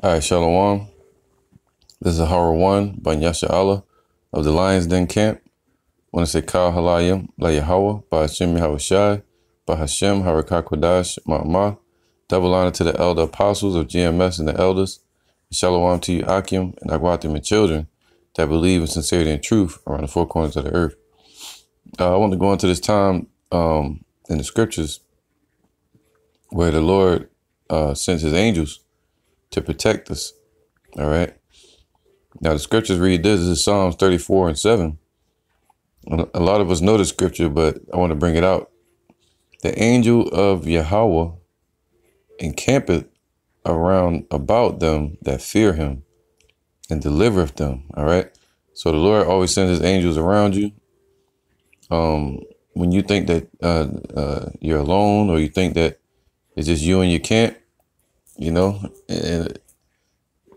All right, Shalom. This is Horror 1 by Yasha Allah of the Lions Den Camp. I want to say Kal Halayim La Yahweh by Hashem Yahweh Shai by Hashem Harakah Kodash Ma'amah. Double honor to the elder apostles of GMS and the elders. Shalom to you, Akim, and Agwatim and children that believe in sincerity and truth around the four corners of the earth. I want to go into this time in the scriptures where the Lord sends his angels to protect us. All right. Now the scriptures read this. This is Psalms 34:7. A lot of us know the scripture, but I want to bring it out. The angel of Yahweh encampeth around about them that fear him and delivereth them. All right. So the Lord always sends his angels around you. When you think that you're alone, or you think that it's just you and your camp, you know, and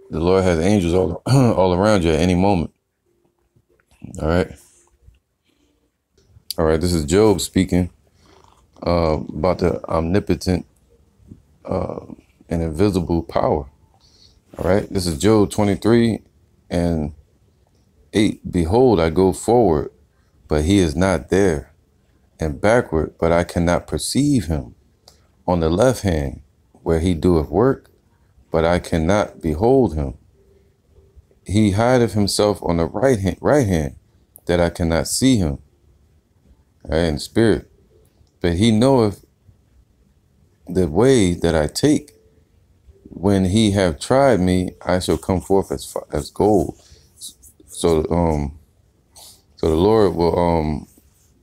the Lord has angels all around you at any moment. All right. All right. This is Job speaking about the omnipotent and invisible power. All right. This is Job 23:8. Behold, I go forward, but he is not there, and backward, but I cannot perceive him. On the left hand, where he doeth work, but I cannot behold him. He hideth himself on the right hand, that I cannot see him. All right, in spirit. But he knoweth the way that I take. When he have tried me, I shall come forth as gold. So the Lord will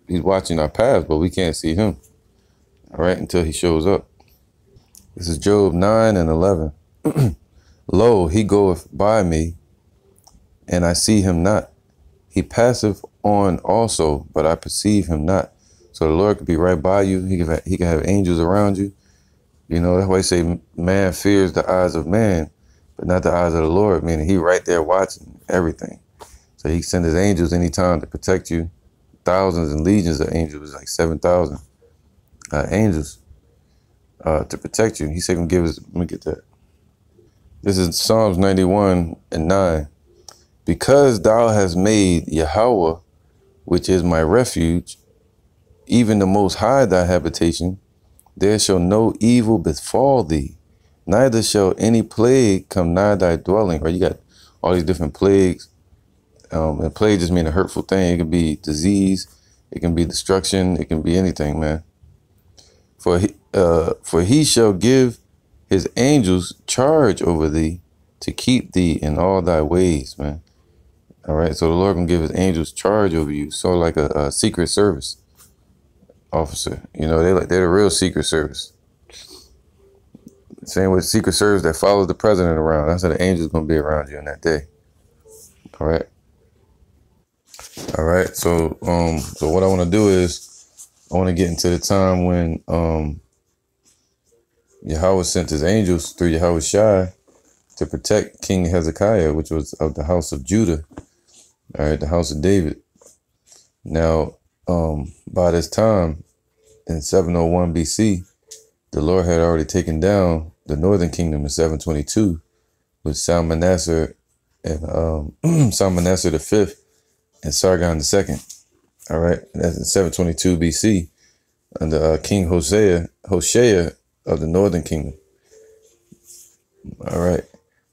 he's watching our paths, but we can't see him. All right, until he shows up. This is Job 9:11. Lo, he goeth by me, and I see him not. He passeth on also, but I perceive him not. So the Lord could be right by you. He can have angels around you. You know, that's why they say man fears the eyes of man, but not the eyes of the Lord, meaning he right there watching everything. So he sends his angels anytime to protect you. Thousands and legions of angels, like 7,000 angels to protect you. He said, let me get that. This is Psalms 91:9. Because thou hast made Yahweh, which is my refuge, even the Most High thy habitation, there shall no evil befall thee, neither shall any plague come nigh thy dwelling. Right? You got all these different plagues. And plague just mean a hurtful thing. It can be disease, it can be destruction, it can be anything, man. For he shall give his angels charge over thee to keep thee in all thy ways, man. All right, so the Lord can give his angels charge over you. So like a Secret Service officer, you know, they're the real Secret Service. Same with Secret Service that follows the president around. That's how the angels gonna be around you in that day. All right. All right. So what I want to do is I want to get into the time when Yahweh sent his angels through Yahweh Shai to protect King Hezekiah, which was of the house of Judah. All right, the house of David. Now, by this time in 701 BC, the Lord had already taken down the northern kingdom in 722 with Salmanassar and Salmanassar the fifth and Sargon the second. All right, and that's in 722 BC under King Hoshea of the northern kingdom. All right,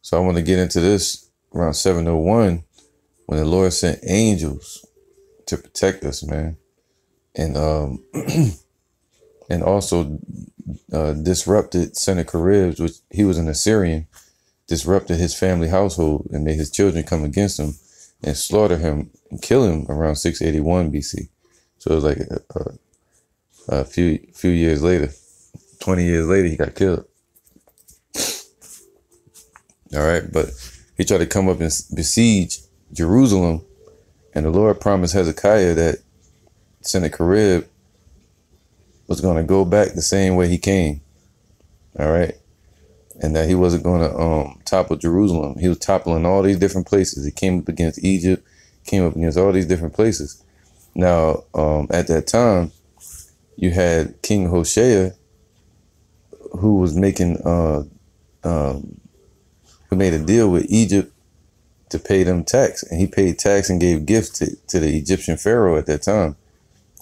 so I want to get into this around 701 when the Lord sent angels to protect us, man, and and also disrupted Sennacheribs, which he was an Assyrian, disrupted his family household and made his children come against him and slaughter him and kill him around 681 BC. So it was like a few years later, 20 years later, he got killed. All right, but he tried to come up and besiege Jerusalem, and the Lord promised Hezekiah that Sennacherib was going to go back the same way he came. All right, and that he wasn't going to topple Jerusalem. He was toppling all these different places. He came up against Egypt, came up against all these different places. Now, at that time, you had King Hoshea, who was making who made a deal with Egypt to pay them tax, and he paid tax and gave gifts to the Egyptian pharaoh at that time,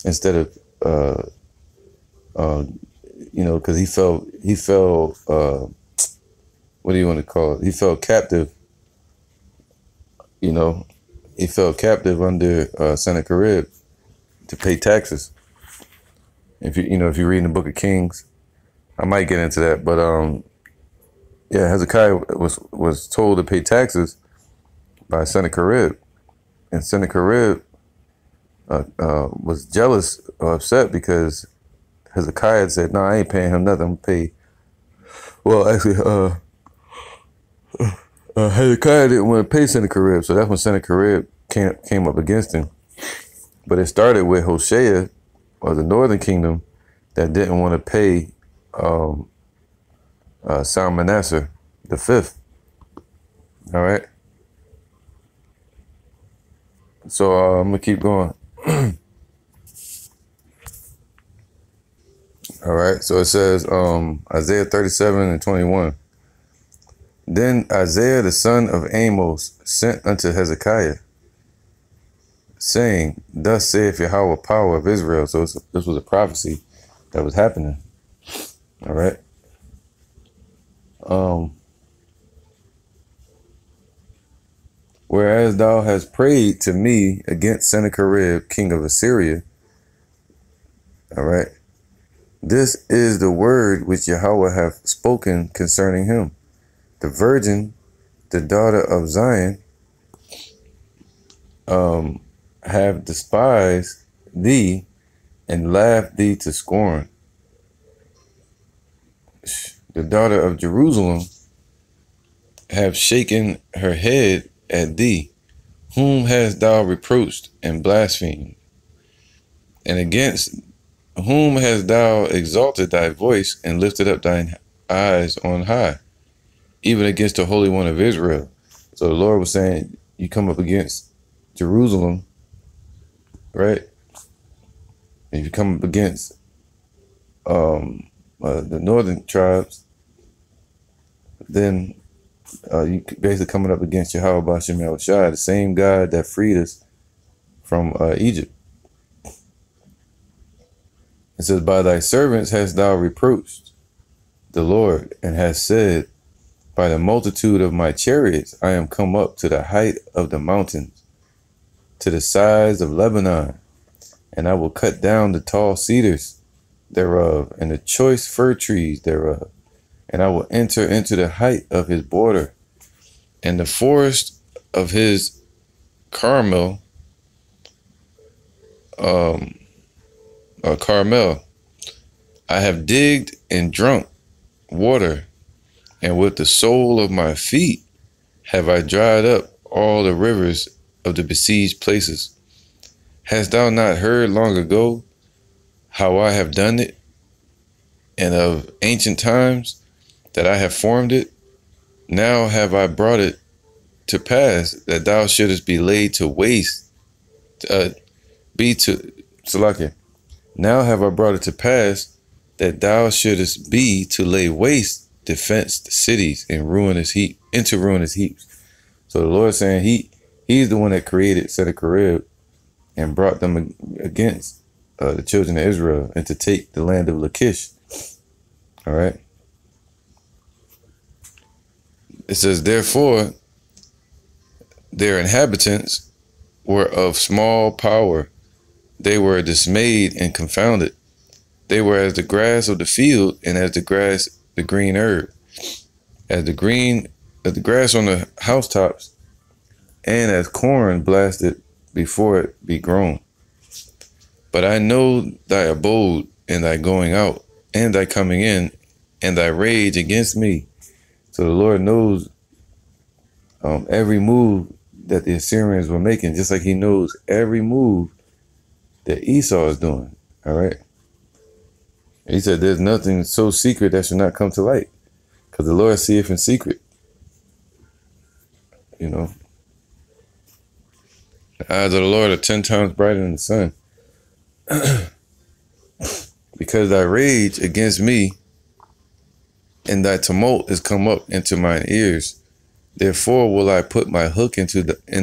instead of because he fell what do you want to call it? He fell captive. He fell captive under Sennacherib to pay taxes. If you read in the Book of Kings, I might get into that, but Hezekiah was told to pay taxes by Sennacherib, and Sennacherib was jealous or upset because Hezekiah had said, "No, I ain't paying him nothing. I'm gonna pay." Well, actually, Hezekiah didn't want to pay Sennacherib, so that's when Sennacherib came up against him. But it started with Hoshea, or the northern kingdom, that didn't want to pay Salmanassar the fifth. All right. So I'm gonna keep going. All right. So it says Isaiah 37:21. Then Isaiah the son of Amos sent unto Hezekiah, saying, "Thus saith Yahweh, power of Israel." So this was a prophecy that was happening. All right. Whereas thou hast prayed to me against Sennacherib, king of Assyria. All right. This is the word which Yahweh hath spoken concerning him. The virgin, the daughter of Zion, have despised thee and laughed thee to scorn. The daughter of Jerusalem have shaken her head at thee. Whom hast thou reproached and blasphemed? And against whom hast thou exalted thy voice and lifted up thine eyes on high? Even against the Holy One of Israel. So the Lord was saying, you come up against Jerusalem, right? If you come up against the northern tribes, then you basically coming up against Yahweh B'Shem Yahushua, the same God that freed us from Egypt. It says, by thy servants hast thou reproached the Lord, and hast said, by the multitude of my chariots I am come up to the height of the mountains, to the sides of Lebanon, and I will cut down the tall cedars thereof, and the choice fir trees thereof, and I will enter into the height of his border, and the forest of his Carmel, Carmel. I have digged and drunk water, and with the sole of my feet have I dried up all the rivers of the besieged places. Hast thou not heard long ago how I have done it, and of ancient times that I have formed it? Now have I brought it to pass that thou shouldest be laid to waste, Now have I brought it to pass that thou shouldest be to lay waste the fenced cities and into ruinous heaps. So the Lord is saying he's the one that created Sennacherib and brought them against the children of Israel and to take the land of Lachish. All right. It says, therefore, their inhabitants were of small power. They were dismayed and confounded. They were as the grass of the field, and as the green herb, as the grass on the housetops, and as corn blasted before it be grown. But I know thy abode, and thy going out, and thy coming in, and thy rage against me. So the Lord knows every move that the Assyrians were making, just like he knows every move that Esau is doing. All right. He said, there's nothing so secret that should not come to light, because the Lord seeth in secret. You know, the eyes of the Lord are 10 times brighter than the sun. Because thy rage against me and thy tumult is come up into mine ears. Therefore will I put my hook in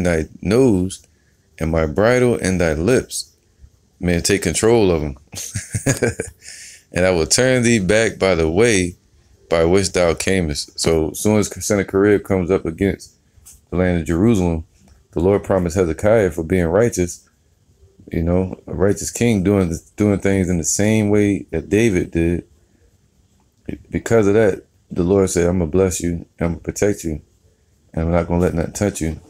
thy nose, and my bridle in thy lips. Man, take control of them. And I will turn thee back by the way by which thou camest. So as soon as Sennacherib comes up against the land of Jerusalem, the Lord promised Hezekiah, for being righteous, you know, a righteous king doing things in the same way that David did. Because of that, the Lord said, I'm going to bless you, I'm going to protect you, and I'm not going to let nothing touch you.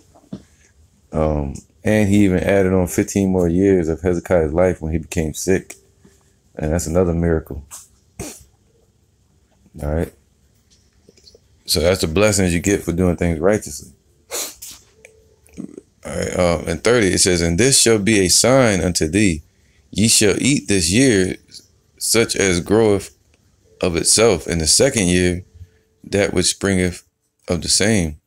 And he even added on 15 more years of Hezekiah's life when he became sick. And that's another miracle. All right. So that's the blessings you get for doing things righteously. All right. And 30, it says, and this shall be a sign unto thee. Ye shall eat this year such as groweth of itself. In the second year, that which springeth of the same.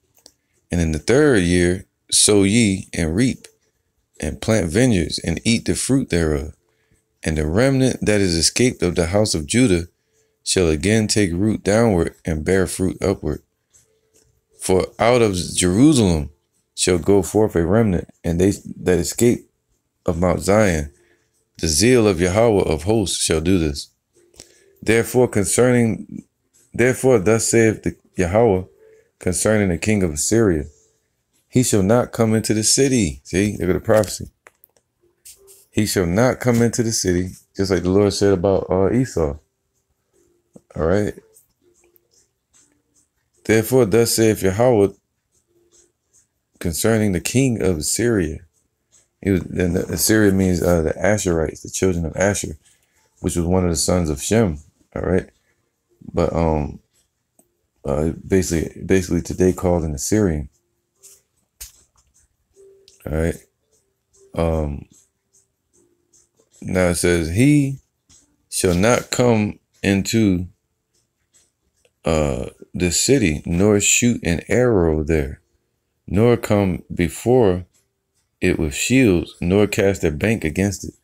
And in the third year, sow ye and reap, and plant vineyards, and eat the fruit thereof. And the remnant that is escaped of the house of Judah shall again take root downward and bear fruit upward. For out of Jerusalem shall go forth a remnant, and they that escape of Mount Zion. The zeal of Yahweh of hosts shall do this. Therefore thus saith the Yahweh concerning the king of Assyria, he shall not come into the city. See, look at the prophecy. He shall not come into the city, just like the Lord said about Esau. All right. Therefore, thus saith Yahweh concerning the king of Assyria. And Assyria means the Asherites, the children of Asher, which was one of the sons of Shem. All right. But basically today called an Assyrian. All right. Now it says, he shall not come into the city, nor shoot an arrow there, nor come before it with shields, nor cast a bank against it.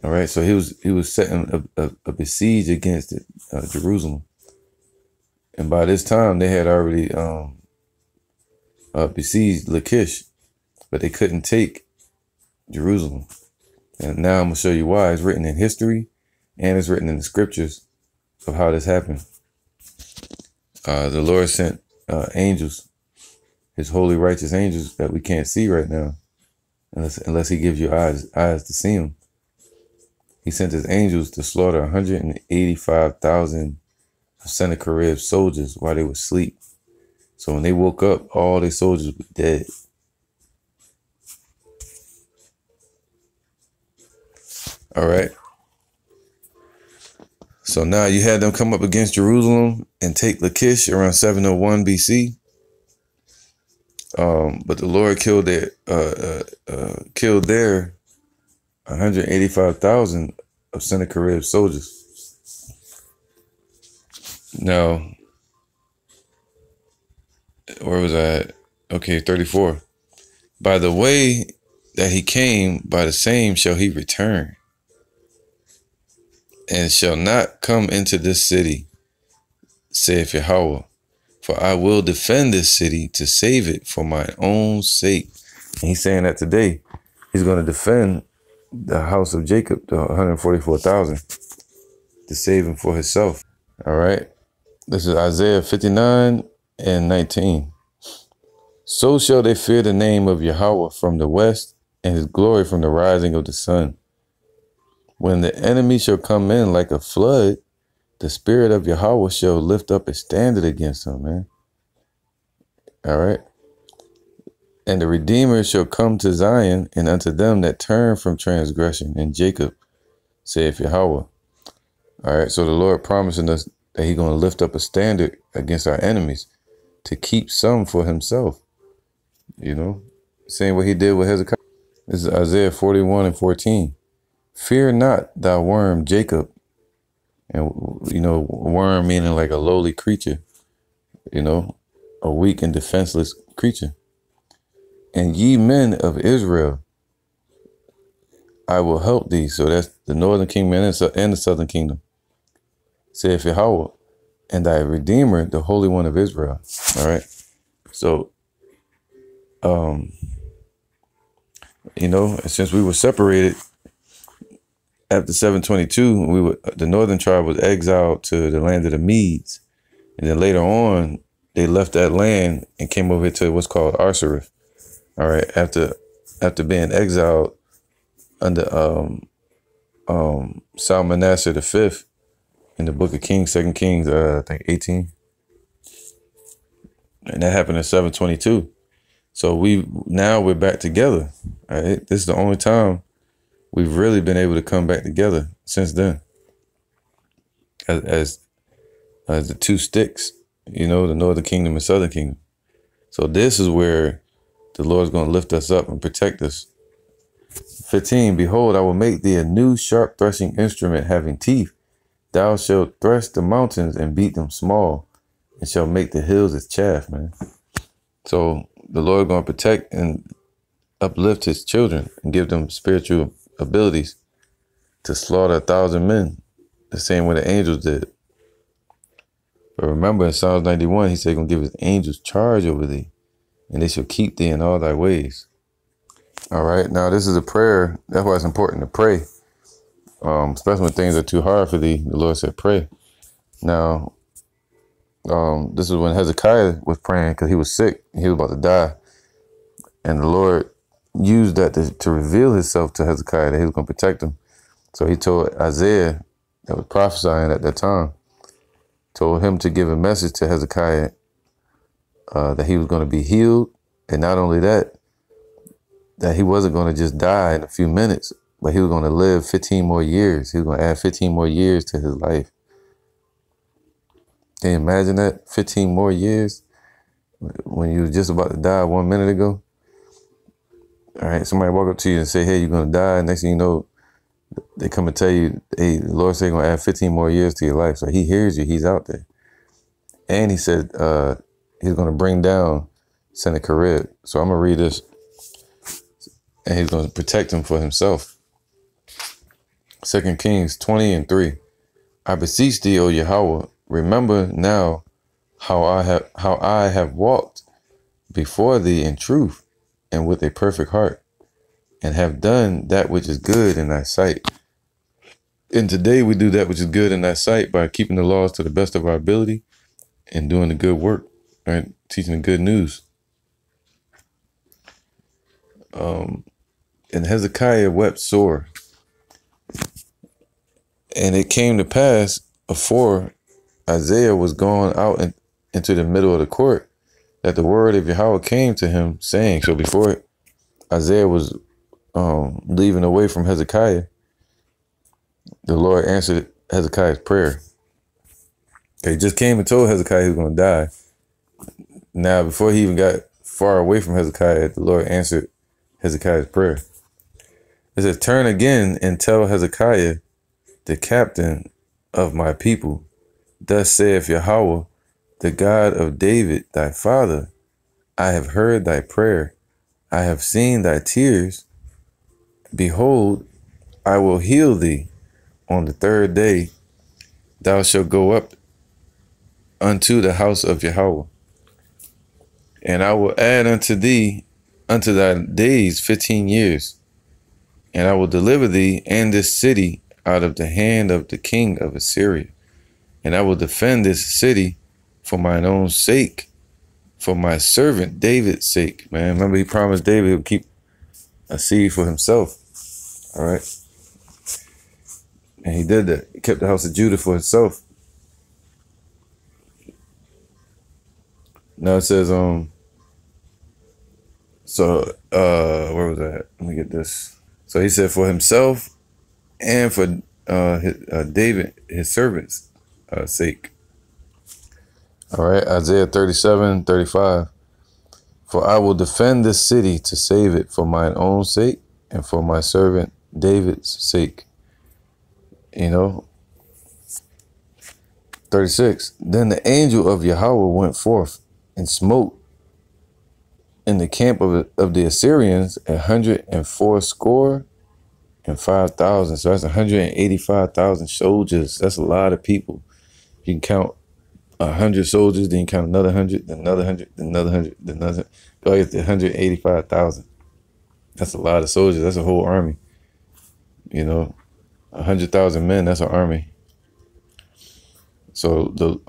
All right, so he was setting a besiege against it, Jerusalem, and by this time they had already besieged Lachish, but they couldn't take Jerusalem. And now I'm gonna show you why. It's written in history, and it's written in the scriptures of how this happened. The Lord sent angels, his holy righteous angels that we can't see right now, unless he gives you eyes to see them. He sent his angels to slaughter 185,000 of Sennacherib's soldiers while they were asleep. So when they woke up, all their soldiers were dead. All right. So now you had them come up against Jerusalem and take Lachish around 701 BC. But the Lord killed their 185,000 of Sennacherib's soldiers. Now, where was I at? Okay, 34. By the way that he came, by the same shall he return, and shall not come into this city, saith Yahweh. For I will defend this city to save it for my own sake. And he's saying that today. He's going to defend the house of Jacob, the 144,000, to save him for himself. All right. This is Isaiah 59 and 19. So shall they fear the name of Yahweh from the west, and his glory from the rising of the sun. When the enemy shall come in like a flood, the spirit of Yahweh shall lift up a standard against him, man. All right. And the Redeemer shall come to Zion, and unto them that turn from transgression in Jacob, saith Yahweh. All right. So the Lord promising us that he's going to lift up a standard against our enemies to keep some for himself. You know, same way he did with Hezekiah. This is Isaiah 41 and 14. Fear not, thou worm Jacob. And, you know, worm meaning like a lowly creature, you know, a weak and defenseless creature. And ye men of Israel, I will help thee. So that's the northern kingdom and the southern kingdom, saith Yahweh, and thy Redeemer, the Holy One of Israel. All right. So, you know, since we were separated after 722, the northern tribe was exiled to the land of the Medes. And then later on, they left that land and came over here to what's called ASSYRIAN. All right, after being exiled under Salmanassar V in the Book of Kings, 2 Kings, I think 18, and that happened in 722. So we're back together. All right, this is the only time we've really been able to come back together since then, as the two sticks, you know, the northern kingdom and southern kingdom. So this is where the Lord's going to lift us up and protect us. 15, behold, I will make thee a new sharp threshing instrument having teeth. Thou shalt thresh the mountains and beat them small, and shall make the hills as chaff, man. So the Lord going to protect and uplift his children and give them spiritual abilities to slaughter 1,000 men, the same way the angels did. But remember in Psalms 91, he said he's going to give his angels charge over thee, and they shall keep thee in all thy ways. All right, now this is a prayer. That's why it's important to pray, especially when things are too hard for thee. The Lord said pray. Now, this is when Hezekiah was praying because he was sick. He was about to die. And the Lord used that to reveal himself to Hezekiah, that he was going to protect him. So he told Isaiah, that was prophesying at that time, told him to give a message to Hezekiah that he was going to be healed. And not only that, that he wasn't going to just die in a few minutes, but he was going to live 15 more years. He was going to add 15 more years to his life. Can you imagine that? 15 more years when you were just about to die 1 minute ago? All right, somebody walk up to you and say, hey, you're going to die. Next thing you know, they come and tell you, hey, the Lord said he's going to add 15 more years to your life. So he hears you. He's out there. And he said he's going to bring down Sennacherib. So I'm going to read this. And he's going to protect him for himself. 2 Kings 20:3. I beseech thee, O Yahweh, remember now how I have walked before thee in truth and with a perfect heart, and have done that which is good in thy sight. And today we do that which is good in thy sight by keeping the laws to the best of our ability and doing the good work, right? Teaching the good news. And Hezekiah wept sore. And it came to pass afore Isaiah was gone out into the middle of the court, that the word of Yahweh came to him, saying, so before Isaiah was leaving away from Hezekiah, the Lord answered Hezekiah's prayer. He just came and told Hezekiah he was going to die. Now, before he even got far away from Hezekiah, the Lord answered Hezekiah's prayer. It says, turn again and tell Hezekiah, the captain of my people, thus saith Yahweh, the God of David, thy father, I have heard thy prayer. I have seen thy tears. Behold, I will heal thee. On the third day, thou shalt go up unto the house of Yahweh. And I will add unto thee, unto thy days, 15 years. And I will deliver thee and this city out of the hand of the king of Assyria. And I will defend this city for mine own sake, for my servant David's sake. Man, remember he promised David he would keep a seed for himself. All right. And he did that. He kept the house of Judah for himself. Now it says, where was that? Let me get this. So he said for himself and for David, his servant's sake. All right, Isaiah 37:35. For I will defend this city to save it for mine own sake and for my servant David's sake. You know. 36. Then the angel of Yahweh went forth and smote in the camp of the Assyrians 184,500. So that's 185,000 soldiers. That's a lot of people. You can count 100 soldiers, then you count another 100, then another 100, then another 100, then another. Go get to 185,000. That's a lot of soldiers. That's a whole army. You know, 100,000 men. That's an army. So the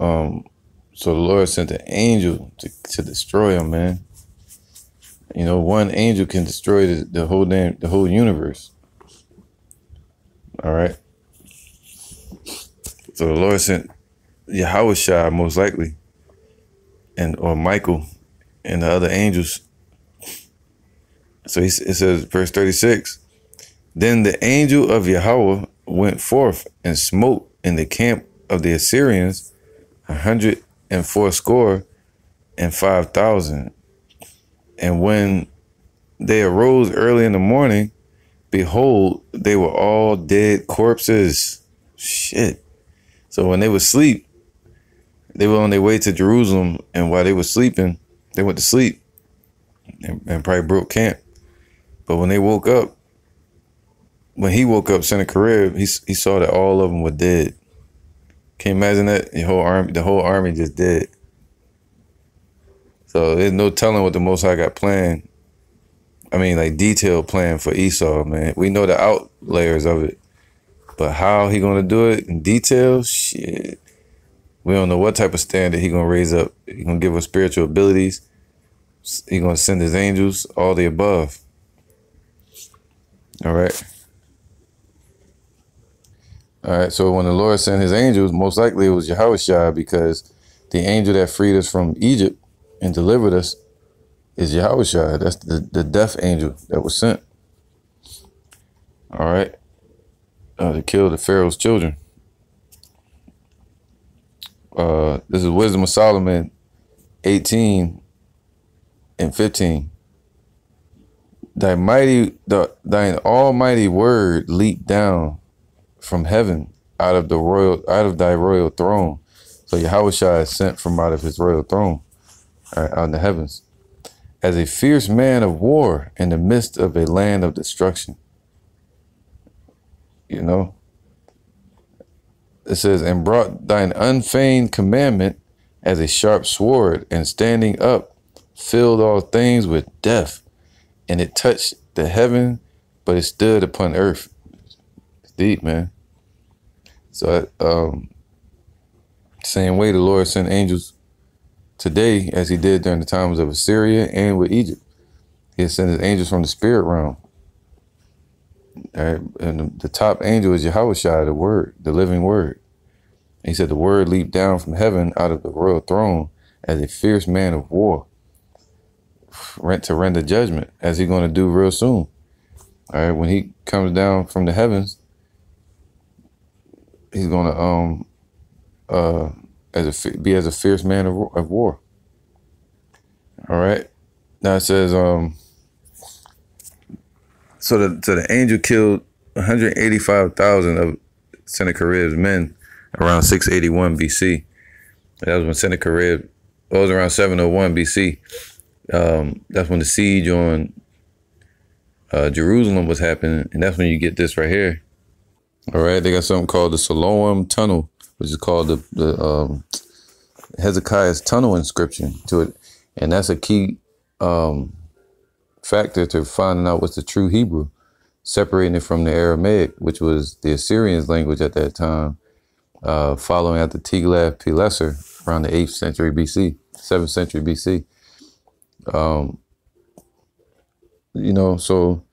Lord sent an angel to destroy them, man. You know, one angel can destroy the whole universe. All right. So the Lord sent Yahushua, most likely, or Michael and the other angels. So it says, verse 36, then the angel of Yahweh went forth and smote in the camp of the Assyrians 185,000. And when they arose early in the morning, behold, they were all dead corpses. Shit. So when they were asleep, they were on their way to Jerusalem, and while they were sleeping, they went to sleep and probably broke camp. But when they woke up, when he woke up, Sennacherib, he saw that all of them were dead. Can you imagine that? The whole army just dead. So there's no telling what the Most High got planned. I mean, like detailed plan for Esau, man. We know the out layers of it, but how he gonna do it in detail? Shit. We don't know what type of standard he gonna raise up. He gonna give us spiritual abilities. He gonna send his angels, all the above. All right. All right. So when the Lord sent his angels, most likely it was Yahushua, because the angel that freed us from Egypt and delivered us is Yahushua. That's the death angel that was sent. All right. To kill the Pharaoh's children. This is Wisdom of Solomon 18 and 15. Thine almighty word leaped down from heaven out of thy royal throne. So Yahushua is sent from out of his royal throne, all right, out in the heavens, as a fierce man of war in the midst of a land of destruction. You know, it says, and brought thine unfeigned commandment as a sharp sword, and standing up filled all things with death, and it touched the heaven, but it stood upon earth. It's deep, man. So same way the Lord sent angels today as he did during the times of Assyria and with Egypt. He sent his angels from the spirit realm. All right? And the top angel is Yahushua, the word, the living word. And he said the word leaped down from heaven out of the royal throne as a fierce man of war, to render judgment, as he's going to do real soon. All right, when he comes down from the heavens, he's going to be as a fierce man of war. All right. Now it says so the angel killed 185,000 of Sennacherib's men around 681 BC. That was when Sennacherib, it was around 701 BC. That's when the siege on Jerusalem was happening, and that's when you get this right here. All right, they got something called the Siloam Tunnel, which is called the Hezekiah's Tunnel inscription to it, and that's a key factor to finding out what's the true Hebrew, separating it from the Aramaic, which was the Assyrians' language at that time, following after Tiglath-Pileser around the 8th century BC, 7th century BC. You know, so,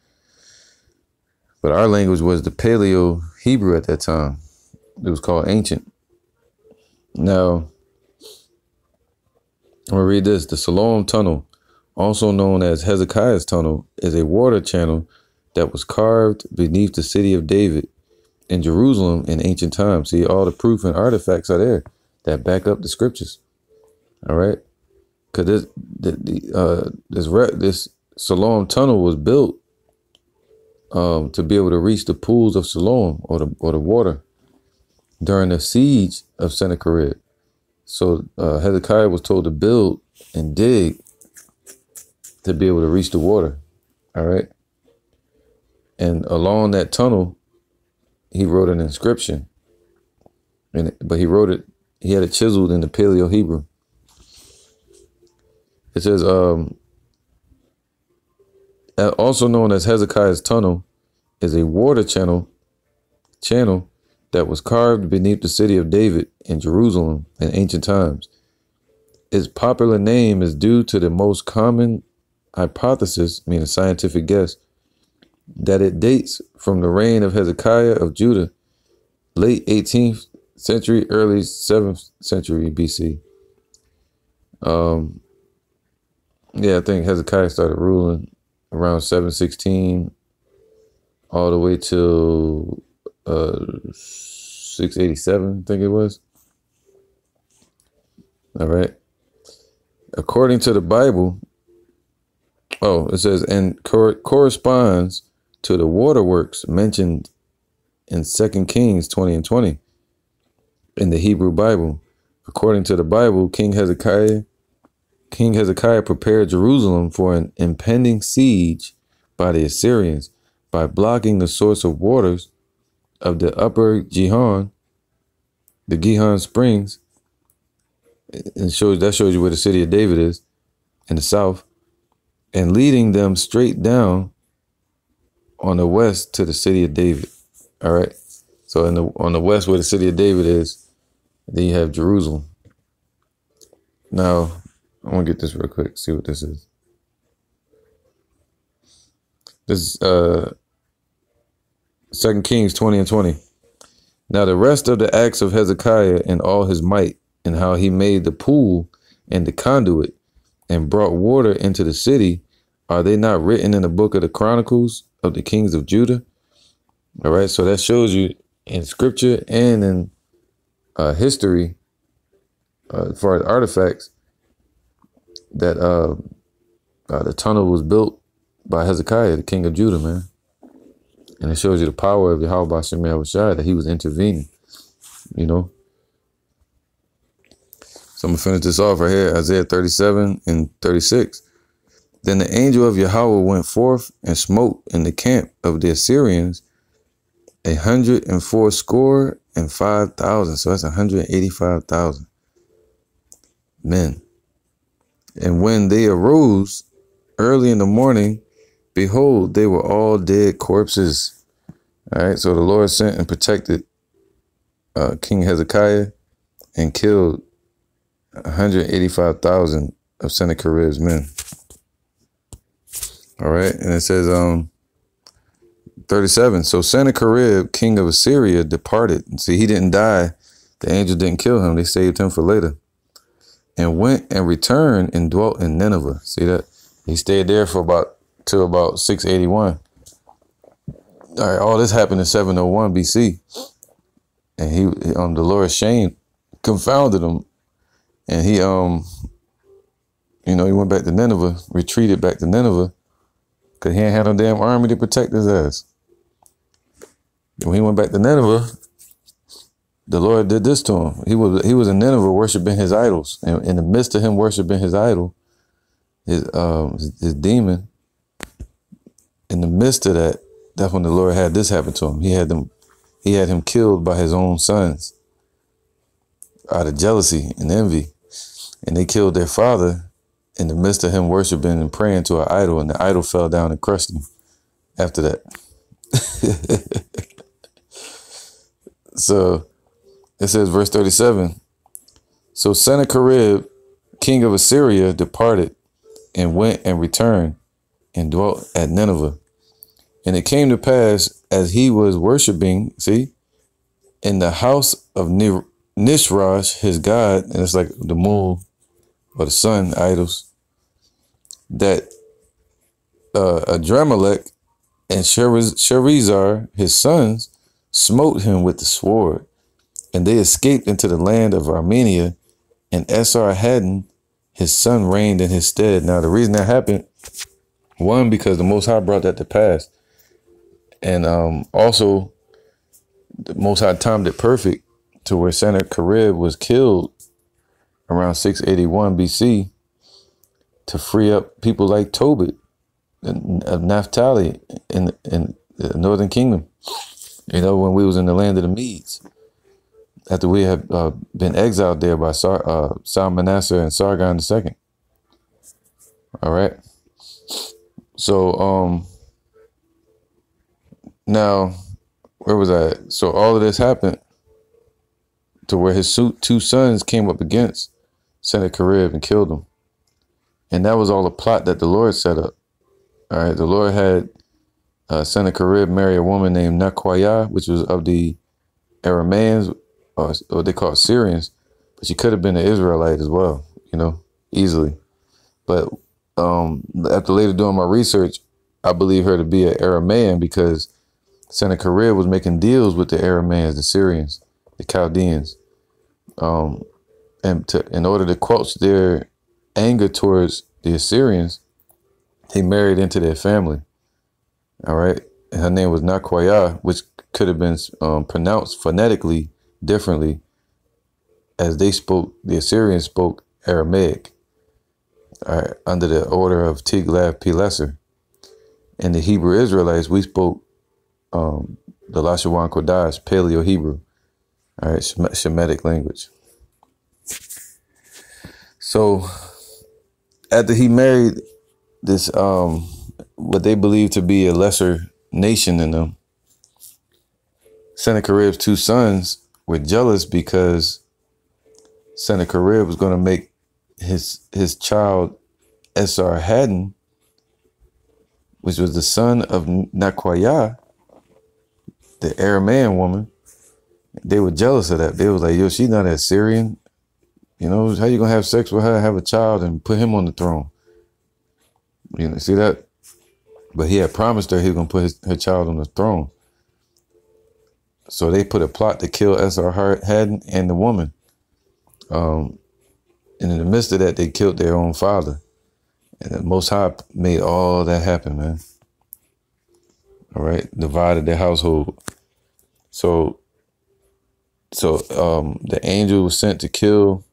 but our language was the Paleo Hebrew at that time. It was called ancient. Now, I'm gonna read this. The Siloam Tunnel, also known as Hezekiah's Tunnel, is a water channel that was carved beneath the city of David in Jerusalem in ancient times. See, all the proof and artifacts are there that back up the scriptures. All right, because this Siloam Tunnel was built to be able to reach the pools of Siloam, or the water, during the siege of Sennacherib. So Hezekiah was told to build and dig to be able to reach the water. All right. And along that tunnel, he wrote an inscription. But he wrote it He had it chiseled in the Paleo Hebrew. It says, also known as Hezekiah's Tunnel, is a water channel that was carved beneath the city of David in Jerusalem in ancient times. Its popular name is due to the most common hypothesis, meaning scientific guess, that it dates from the reign of Hezekiah of Judah, late 18th century, early 7th century BC. Yeah, I think Hezekiah started ruling around 716 all the way till 687, I think it was. All right. According to the Bible, it says, and corresponds to the waterworks mentioned in 2 Kings 20 and 20 in the Hebrew Bible. According to the Bible, King Hezekiah prepared Jerusalem for an impending siege by the Assyrians by blocking the source of waters of the upper Gihon, the Gihon Springs. And that shows you where the city of David is in the south, and leading them straight down on the west to the city of David. All right. So on the west where the city of David is, then you have Jerusalem. Now, I want to get this real quick, see what this is. This is 2 Kings 20 and 20. Now the rest of the acts of Hezekiah and all his might, and how he made the pool and the conduit and brought water into the city, are they not written in the book of the Chronicles of the kings of Judah? All right, so that shows you in scripture and in history, as far as artifacts, that the tunnel was built by Hezekiah, the king of Judah, man. And it shows you the power of Yahweh B'Shem Yahushua, that he was intervening, you know. So I'm going to finish this off right here, Isaiah 37 and 36. Then the angel of Yahweh went forth and smote in the camp of the Assyrians 185,000. So that's 185,000 men. And when they arose early in the morning, behold, they were all dead corpses. All right, so the Lord sent and protected King Hezekiah and killed 185,000 of Sennacherib's men. All right, and it says 37. So Sennacherib, king of Assyria, departed. And see, he didn't die. The angel didn't kill him. They saved him for later. And went and returned and dwelt in Nineveh. See that? He stayed there for about 681. All right, all this happened in 701 BC. And he the Lord confounded him. And he he went back to Nineveh, retreated back to Nineveh, because he ain't had no damn army to protect his ass. When he went back to Nineveh, the Lord did this to him. He was in Nineveh worshiping his idols. And in the midst of him worshiping his idol, his demon, in the midst of that, that's when the Lord had this happen to him. He had him killed by his own sons out of jealousy and envy. And they killed their father in the midst of him worshiping and praying to an idol, and the idol fell down and crushed him after that. So it says, verse 37, so Sennacherib, king of Assyria, departed and went and returned and dwelt at Nineveh. And it came to pass, as he was worshiping, in the house of Nishrosh, his god, and it's like the moon or the sun idols, that Adramelech and Sherezer, his sons, smote him with the sword, and they escaped into the land of Armenia, and Esarhaddon, his son, reigned in his stead. Now, the reason that happened, one, because the Most High brought that to pass, and also the Most High timed it perfect to where Sennacherib was killed around 681 BC to free up people like Tobit of Naphtali in the northern kingdom, when we was in the land of the Medes. after we had been exiled there by Salmanassar and Sargon II. All right. So now, where was I? So all of this happened to where his two sons came up against Sennacherib and killed him. And that was all a plot that the Lord set up. All right. The Lord had Sennacherib marry a woman named Nakwaya, which was of the Arameans, or what they call Assyrians, but she could have been an Israelite as well, you know, easily. But after later doing my research, I believe her to be an Aramean because Sennacherib was making deals with the Arameans, the Syrians, the Chaldeans, and in order to quench their anger towards the Assyrians, he married into their family. All right. And her name was Nakwaya, which could have been pronounced phonetically differently, as the Assyrians spoke Aramaic, all right, under the order of Tiglath-Pileser. And the Hebrew Israelites, we spoke the Lashawan Kodash, Paleo-Hebrew, all right, Shemitic language. So after he married this, what they believe to be a lesser nation than them, Sennacherib's two sons were jealous because Sennacherib was going to make his child Esarhaddon, which was the son of Nakwaya, the Aramean woman. They were jealous of that. They was like, yo, she's not an Assyrian. You know, how you going to have sex with her, have a child, and put him on the throne? You know, see that? But he had promised her he was going to put her child on the throne. So they put a plot to kill Esarhaddon and the woman. And in the midst of that, they killed their own father. And the Most High made all that happen, man. All right, divided their household. So the angel was sent to kill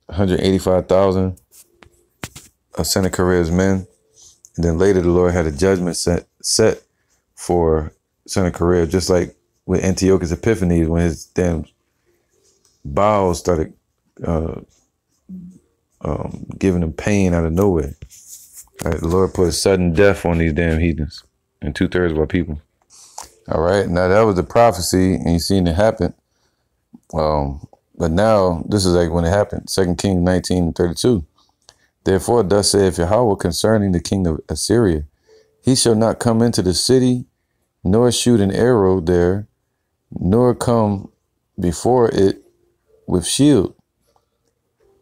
185,000 of Sennacherib's men. And then later the Lord had a judgment set for Sennacherib, just like with Antiochus Epiphanes, when his damn bowels started giving him pain out of nowhere. All right, the Lord put a sudden death on these damn heathens and 2/3 of our people. All right, now that was the prophecy, and you seen it happen. But now this is like when it happened. 2 Kings 19:32. Therefore, thus saith Yahweh concerning the king of Assyria, he shall not come into the city, nor shoot an arrow there, nor come before it with shield,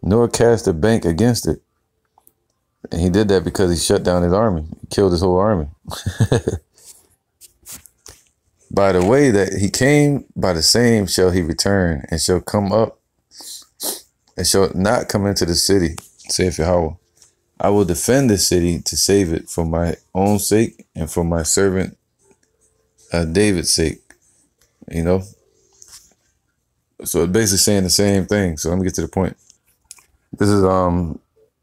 nor cast a bank against it. And he did that because he shut down his army. He killed his whole army. By the way that he came, by the same shall he return, and shall come up, and shall not come into the city, saith Yahweh. I will defend this city to save it for my own sake and for my servant David's sake. You know? So it's basically saying the same thing. So let me get to the point. This is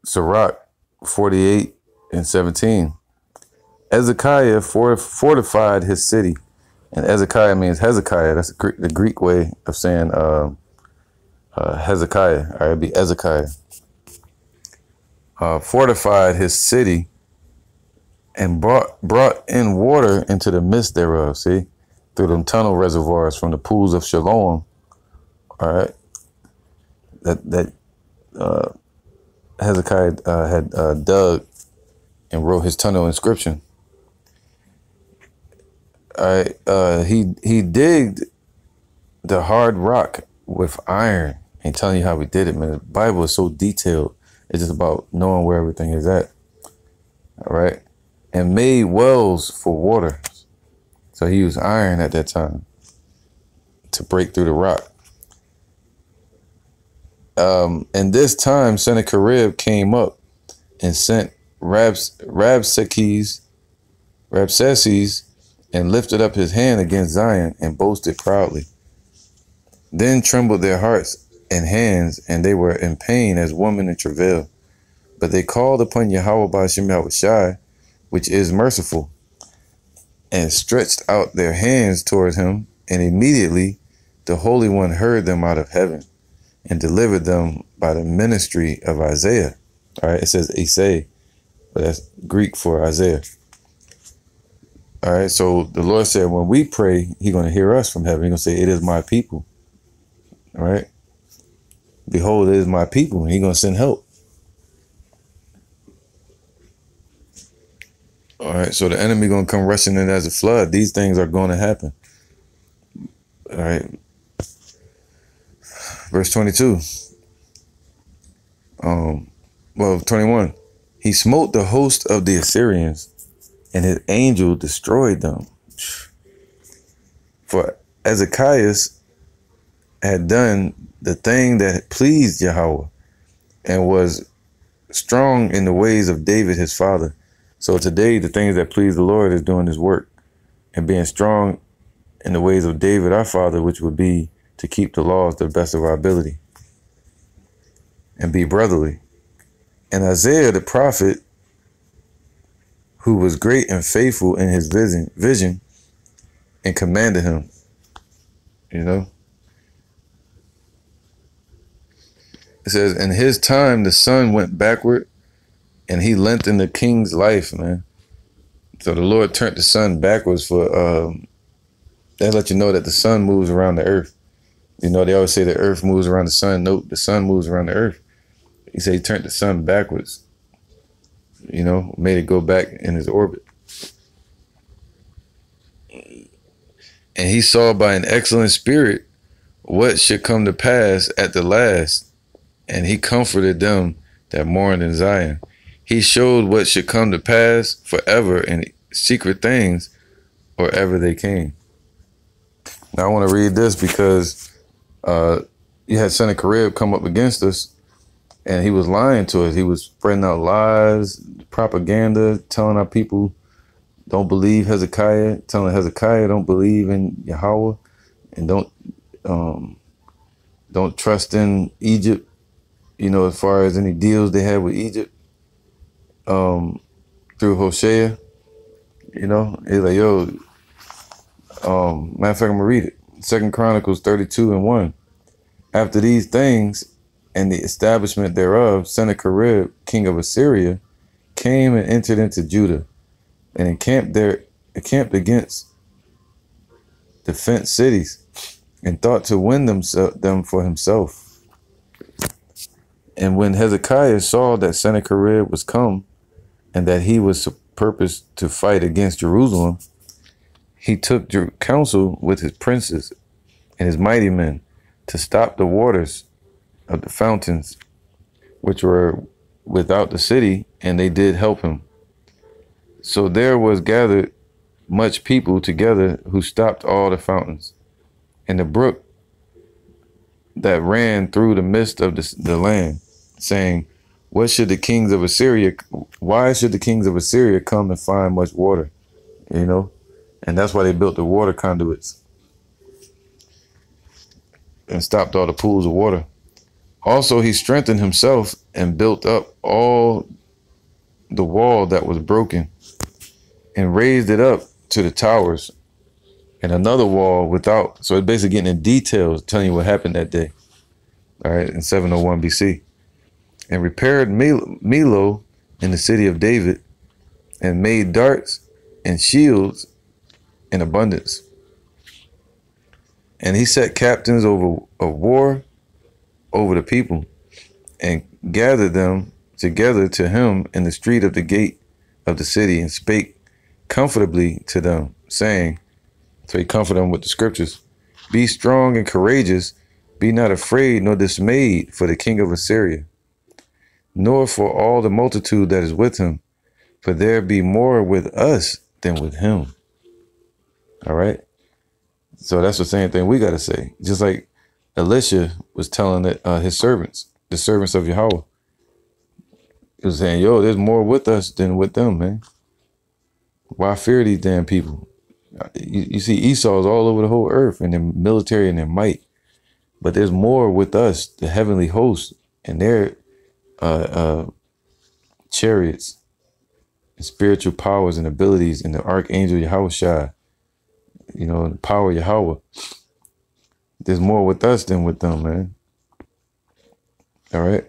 Sirach 48:17. Hezekiah fortified his city. And Hezekiah means Hezekiah. That's the Greek way of saying Hezekiah. All right, it'd be Hezekiah. Fortified his city and brought in water into the midst thereof. See, through them tunnel reservoirs from the pools of Shalom. All right, that Hezekiah had dug and wrote his tunnel inscription. All right, he digged the hard rock with iron. Ain't telling you how we did it, man. The Bible is so detailed. It's just about knowing where everything is at. All right, and made wells for water. So he used iron at that time to break through the rock. And this time Sennacherib came up and sent Rabsaces and lifted up his hand against Zion and boasted proudly. Then trembled their hearts and hands, and they were in pain as women in travail. But they called upon Yahweh Ba'ashem Yahushai, which is merciful, and stretched out their hands towards him, and immediately the Holy One heard them out of heaven and delivered them by the ministry of Isaiah. All right, it says Isaiah, but that's Greek for Isaiah. All right, so the Lord said when we pray, he's going to hear us from heaven. He's going to say, it is my people. All right. Behold, it is my people. And he's going to send help. All right, so the enemy going to come rushing in as a flood. These things are going to happen. All right. Verse 22. 21. He smote the host of the Assyrians, and his angel destroyed them. For Hezekiah had done the thing that pleased Yahweh, and was strong in the ways of David his father. So today, the things that please the Lord is doing his work and being strong in the ways of David our father, which would be to keep the laws to the best of our ability and be brotherly. And Isaiah the prophet, who was great and faithful in his vision and commanded him, you know. It says, in his time, the sun went backward and he lengthened the king's life, man. So the Lord turned the sun backwards for, that let you know that the sun moves around the earth. You know, they always say the earth moves around the sun. Nope, the sun moves around the earth. He said he turned the sun backwards, you know, made it go back in his orbit. And he saw by an excellent spirit what should come to pass at the last. And he comforted them that mourned in Zion. He showed what should come to pass forever in secret things or ever they came. Now I want to read this because you had Sennacherib come up against us, and he was lying to us. He was spreading out lies, propaganda, telling our people don't believe Hezekiah, telling Hezekiah don't believe in Yahweh, and don't trust in Egypt. You know, as far as any deals they had with Egypt, through Hosea, you know, he's like, yo, matter of fact, I'm gonna read it. 2 Chronicles 32:1. After these things and the establishment thereof, Sennacherib, king of Assyria, came and entered into Judah and encamped against the fenced cities and thought to win them for himself. And when Hezekiah saw that Sennacherib was come and that he was purposed to fight against Jerusalem, he took counsel with his princes and his mighty men to stop the waters of the fountains which were without the city, and they did help him. So there was gathered much people together who stopped all the fountains, and the brook that ran through the midst of the land, saying, why should the kings of Assyria come and find much water? You know, and that's why they built the water conduits and stopped all the pools of water. Also, he strengthened himself and built up all the wall that was broken and raised it up to the towers and another wall without. So it's basically getting in details, telling you what happened that day. All right, in 701 BC. And repaired Milo in the city of David and made darts and shields in abundance. And he set captains of war over the people and gathered them together to him in the street of the gate of the city and spake comfortably to them, saying, so he comforted them with the scriptures, be strong and courageous, be not afraid nor dismayed for the king of Assyria, nor for all the multitude that is with him, for there be more with us than with him. All right. So that's the same thing we got to say. Just like Elisha was telling his servants, the servants of Yahweh. He was saying, yo, there's more with us than with them, man. Why fear these damn people? You see Esau's all over the whole earth and their military and their might. But there's more with us, the heavenly hosts, and their chariots and spiritual powers and abilities, and the archangel Yahushua, you know, the power of Yahweh. There's more with us than with them, man. All right.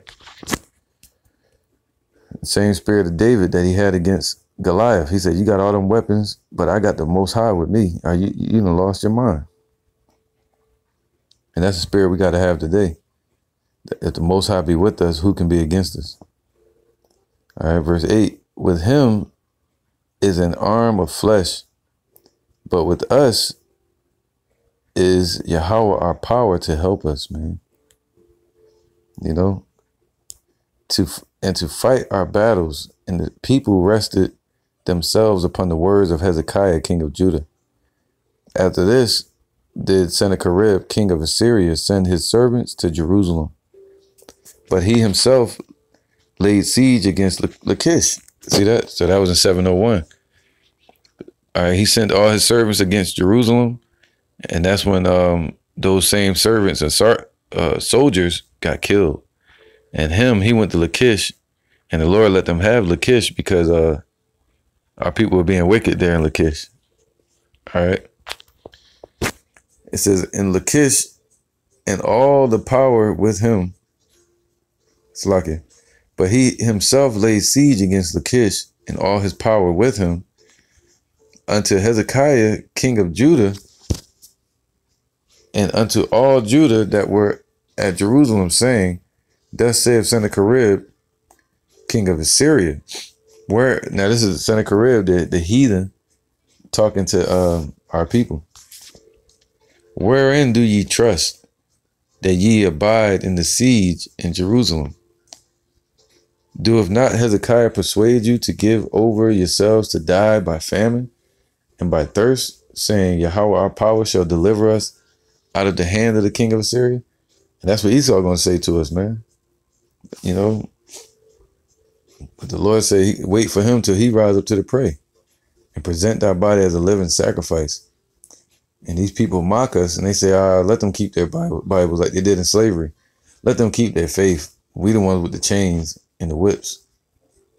The same spirit of David that he had against Goliath. He said, you got all them weapons, but I got the Most High with me. You done lost your mind. And that's the spirit we got to have today. If the Most High be with us, who can be against us? All right, verse 8. With him is an arm of flesh, but with us is Yahweh our power to help us, man. You know, to fight our battles. And the people rested themselves upon the words of Hezekiah, king of Judah. After this, did Sennacherib, king of Assyria, send his servants to Jerusalem. But he himself laid siege against Lachish. See that? So that was in 701. All right, he sent all his servants against Jerusalem. And that's when those same servants and soldiers got killed. And he went to Lachish. And the Lord let them have Lachish because our people were being wicked there in Lachish. All right. It says, in Lachish and all the power with him. Slakia. But he himself laid siege against Lachish and all his power with him unto Hezekiah, king of Judah, and unto all Judah that were at Jerusalem, saying, thus saith Sennacherib, king of Assyria. Now this is Sennacherib, the heathen, talking to our people. Wherein do ye trust, that ye abide in the siege in Jerusalem? Doeth not Hezekiah persuade you to give over yourselves to die by famine and by thirst, saying, Yahweh our power shall deliver us out of the hand of the king of Assyria? And that's what Esau going to say to us, man. You know, but the Lord said, wait for him till he rise up to the prey and present thy body as a living sacrifice. And these people mock us and they say, let them keep their Bibles like they did in slavery. Let them keep their faith. We the ones with the chains and the whips.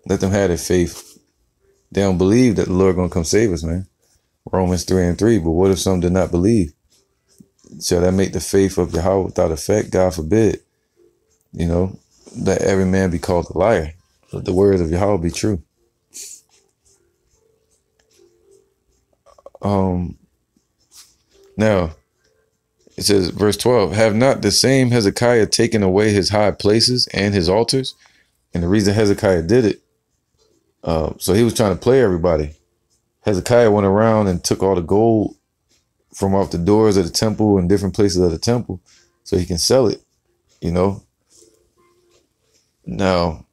Let them have their faith. They don't believe that the Lord going to come save us, man. Romans 3:3. But what if some did not believe? Shall that make the faith of Yahweh without effect? God forbid. You know, let every man be called a liar. Let the words of Yahweh be true. Now, it says, verse 12, have not the same Hezekiah taken away his high places and his altars? And the reason Hezekiah did it, so he was trying to play everybody. Hezekiah went around and took all the gold from off the doors of the temple and different places of the temple so he can sell it, you know. Now,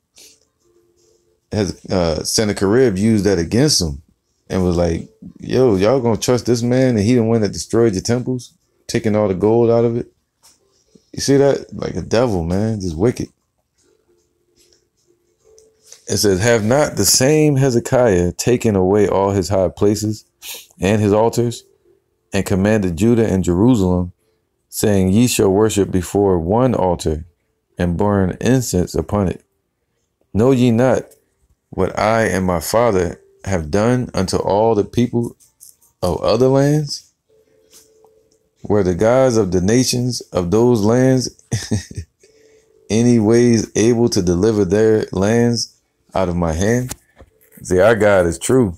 Sennacherib used that against him and was like, yo, y'all gonna trust this man and he the one that destroyed your temples, taking all the gold out of it? You see that? Like a devil, man, just wicked. It says, have not the same Hezekiah taken away all his high places and his altars, and commanded Judah and Jerusalem, saying, ye shall worship before one altar and burn incense upon it? Know ye not what I and my father have done unto all the people of other lands? Were the gods of the nations of those lands any ways able to deliver their lands out of my hand? See, our God is true,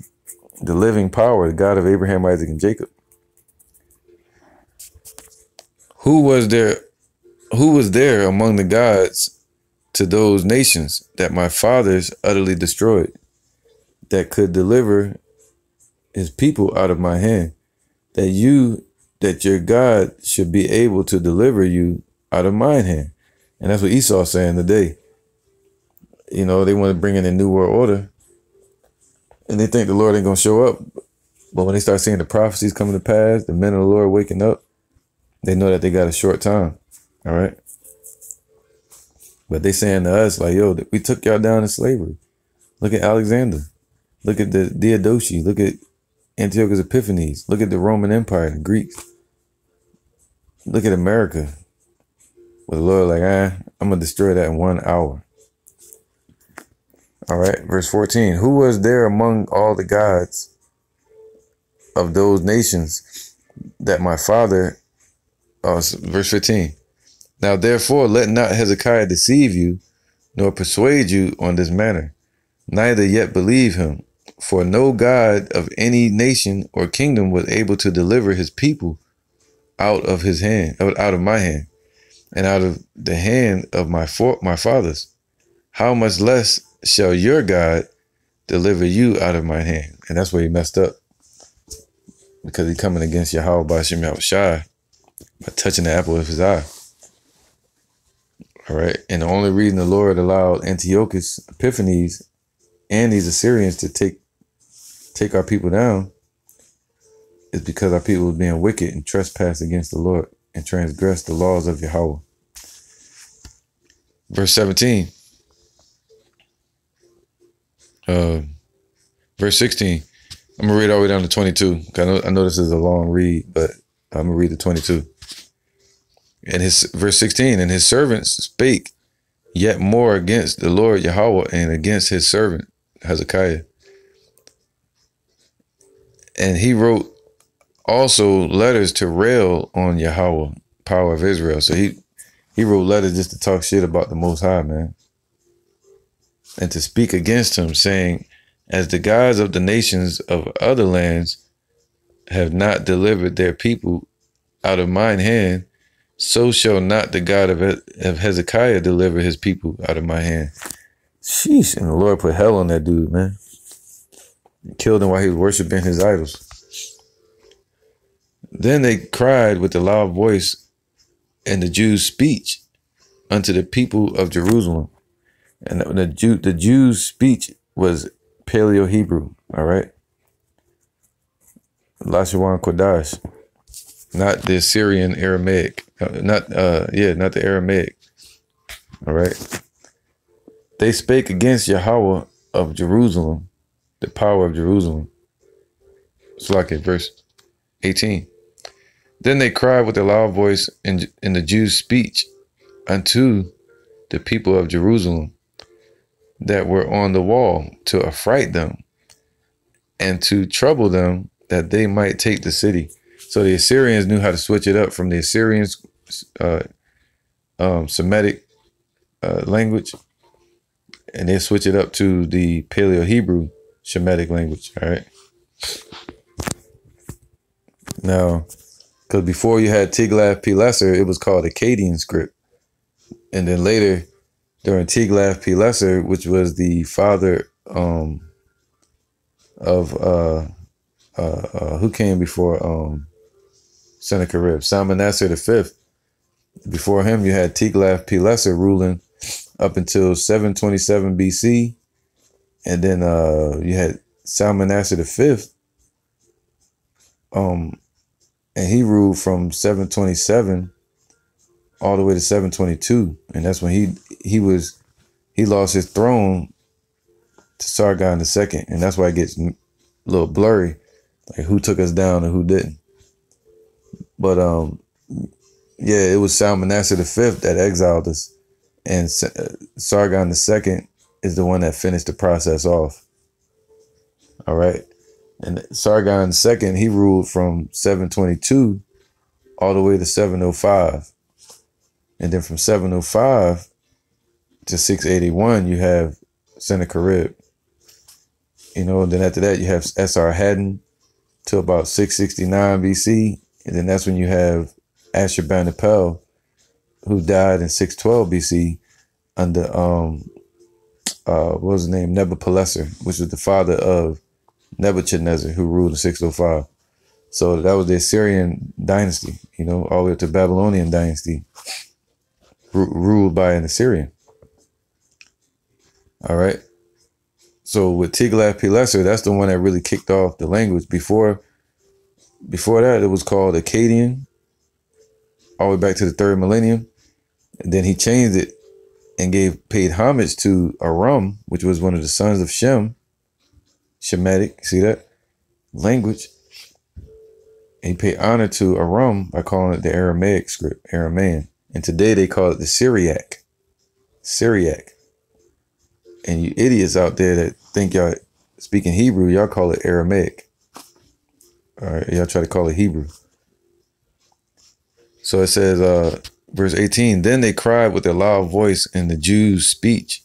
the living power, the God of Abraham, Isaac, and Jacob. Who was there among the gods to those nations that my fathers utterly destroyed, that could deliver his people out of my hand, that your God should be able to deliver you out of mine hand? And that's what Esau's saying today. You know, they want to bring in a new world order and they think the Lord ain't going to show up. But when they start seeing the prophecies coming to pass, the men of the Lord waking up, they know that they got a short time. All right. But they saying to us like, yo, we took y'all down in slavery. Look at Alexander. Look at the Diadochi. Look at Antiochus Epiphanes. Look at the Roman Empire, the Greeks. Look at America. With the Lord like, I'm going to destroy that in 1 hour. All right. Verse 14. Who was there among all the gods of those nations that my father Verse 15. Now therefore let not Hezekiah deceive you, nor persuade you on this manner, neither yet believe him. For no God of any nation or kingdom was able to deliver his people out of his hand, out of my hand, and out of the hand of my fathers. How much less shall your God deliver you out of my hand? And that's where he messed up, because he's coming against Yahweh Ba'ashem Yahushai by touching the apple of his eye. All right. And the only reason the Lord allowed Antiochus Epiphanes and these Assyrians to take our people down is because our people were being wicked and trespassed against the Lord and transgressed the laws of Yahweh. Verse 17. Verse 16. I'm going to read all the way down to 22. I know this is a long read, but I'm going to read the 22. And verse 16, and his servants spake yet more against the Lord Yahweh and against his servant Hezekiah. And he wrote also letters to rail on Yahweh, power of Israel. So he wrote letters just to talk shit about the Most High, man. And to speak against him, saying, as the gods of the nations of other lands have not delivered their people out of mine hand, so shall not the God of Hezekiah deliver his people out of my hand. Sheesh. And the Lord put hell on that dude, man. He killed him while he was worshiping his idols. Then they cried with a loud voice in the Jews' speech unto the people of Jerusalem. And the Jews' speech was Paleo-Hebrew, all right? Lashawan Kodash, not the Assyrian Aramaic. Not the Aramaic. All right. They spake against Yahweh of Jerusalem, the power of Jerusalem. It's like it, verse 18. Then they cried with a loud voice in the Jews' speech unto the people of Jerusalem that were on the wall, to affright them and to trouble them, that they might take the city. So the Assyrians knew how to switch it up from the Assyrians Semitic language, and they switch it up to the Paleo-Hebrew Shemitic language. All right. Now, because before you had Tiglath-Pileser, it was called Akkadian script, and then later, during Tiglath-Pileser, which was the father of who came before Sennacherib, Salmanassar V. Before him, you had Tiglath-Pileser ruling up until 727 BC. And then you had Salmanassar V. And he ruled from 727 all the way to 722. And that's when he lost his throne to Sargon II. And that's why it gets a little blurry, like who took us down and who didn't. But yeah, it was Salmanassar V that exiled us, and Sargon II is the one that finished the process off. All right. And Sargon II, he ruled from 722 all the way to 705. And then from 705 to 681, you have Sennacherib. You know, and then after that, you have Esarhaddon to about 669 BC. And then that's when you have Ashurbanipal, who died in 612 BC under, what was his name? Nebuchadnezzar, which was the father of Nebuchadnezzar, who ruled in 605. So that was the Assyrian dynasty, you know, all the way up to Babylonian dynasty, ruled by an Assyrian. All right. So with Tiglath-Pileser, that's the one that really kicked off the language. Before that, it was called Akkadian, all the way back to the 3rd millennium. And then he changed it and paid homage to Aram, which was one of the sons of Shem, Shemitic, see that? Language. And he paid honor to Aram by calling it the Aramaic script, Aramaean. And today they call it the Syriac. Syriac. And you idiots out there that think y'all speaking Hebrew, y'all call it Aramaic. All right, y'all try to call it Hebrew. So it says, verse 18, then they cried with a loud voice in the Jews' speech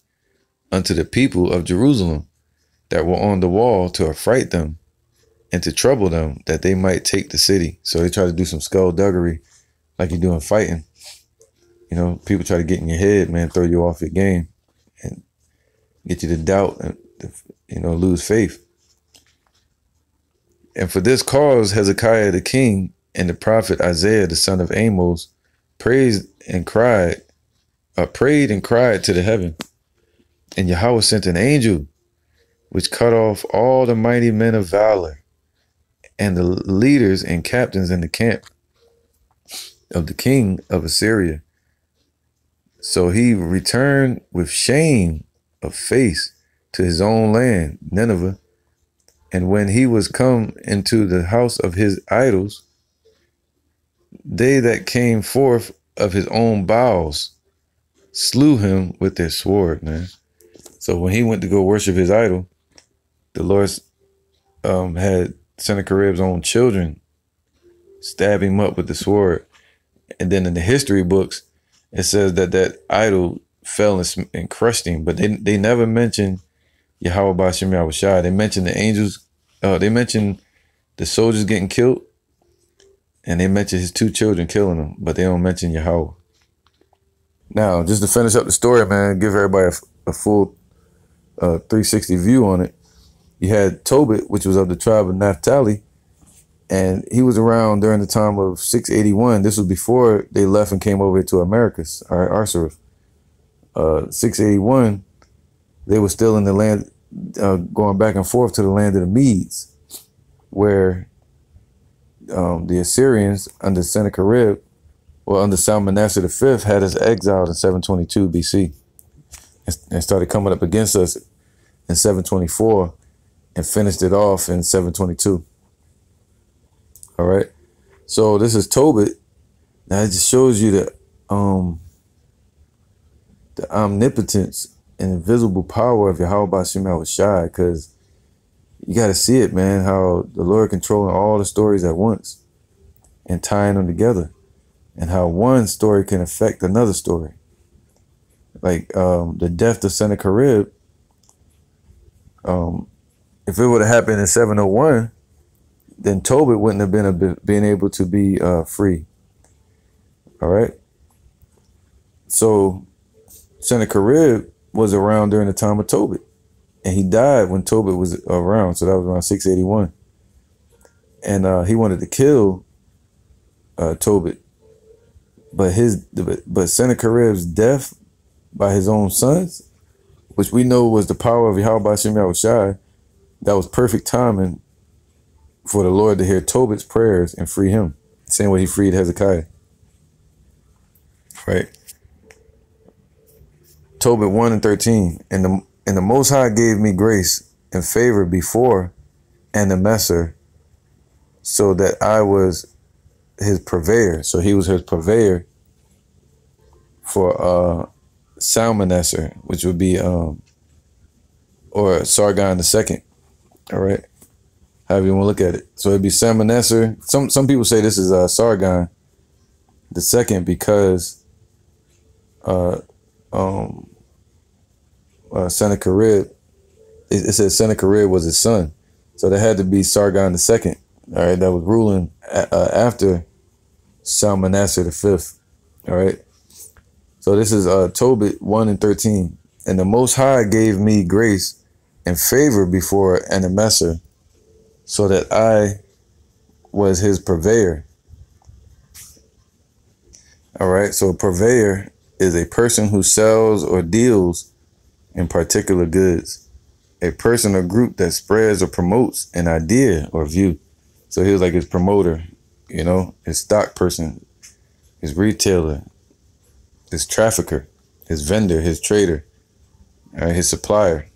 unto the people of Jerusalem that were on the wall to affright them and to trouble them, that they might take the city. So they try to do some skullduggery like you do in fighting. You know, people try to get in your head, man, throw you off your game and get you to doubt and, you know, lose faith. And for this cause, Hezekiah the king and the prophet Isaiah the son of Amos prayed and cried to the heaven. And Yahweh sent an angel which cut off all the mighty men of valor and the leaders and captains in the camp of the king of Assyria. So he returned with shame of face to his own land, Nineveh. And when he was come into the house of his idols, they that came forth of his own bowels slew him with their sword, man. So when he went to go worship his idol, the Lord had Sennacherib's own children stab him up with the sword. And then in the history books, it says that that idol fell and crushed him. But they never mentioned Yahweh Ba'Shem Yahushua. They mentioned the angels. They mentioned the soldiers getting killed. And they mentioned his two children killing him. But they don't mention Yahweh. Now, just to finish up the story, man, give everybody a full 360 view on it. You had Tobit, which was of the tribe of Naphtali, and he was around during the time of 681. This was before they left and came over to Americas, ASSYRIAN. 681, they were still in the land, going back and forth to the land of the Medes, where the Assyrians under Sennacherib, or under Shalmaneser V, had us exiled in 722 BC and started coming up against us in 724 and finished it off in 722. All right. So this is Tobit. Now it just shows you the omnipotence and invisible power of Yahweh Ba'Shem Yahushua, because you got to see it, man, how the Lord controlling all the stories at once and tying them together, and how one story can affect another story. Like the death of Sennacherib, if it would have happened in 701, then Tobit wouldn't have been able to be free. All right. So Sennacherib was around during the time of Tobit, and he died when Tobit was around. So that was around 681. And he wanted to kill Tobit, but Sennacherib's death by his own sons, which we know was the power of Yahweh Ba'Shem Yahushua, that was perfect timing for the Lord to hear Tobit's prayers and free him, same way he freed Hezekiah. Right. Tobit 1 and 13. And the Most High gave me grace and favor before Anamesser, so that I was his purveyor. So he was his purveyor for Shalmaneser, which would be or Sargon II. All right, however you want to look at it. So it'd be Shalmaneser. Some people say this is Sargon II because Sennacherib. It says Sennacherib was his son, so that had to be Sargon II. All right, that was ruling after Shalmaneser V. All right. So this is Tobit 1 and 13. And the Most High gave me grace and favor before Anamesser, so that I was his purveyor. All right. So a purveyor is a person who sells or deals in particular goods. A person or group that spreads or promotes an idea or view. So he was like his promoter, you know, his stock person, his retailer, his trafficker, his vendor, his trader, all right, his supplier.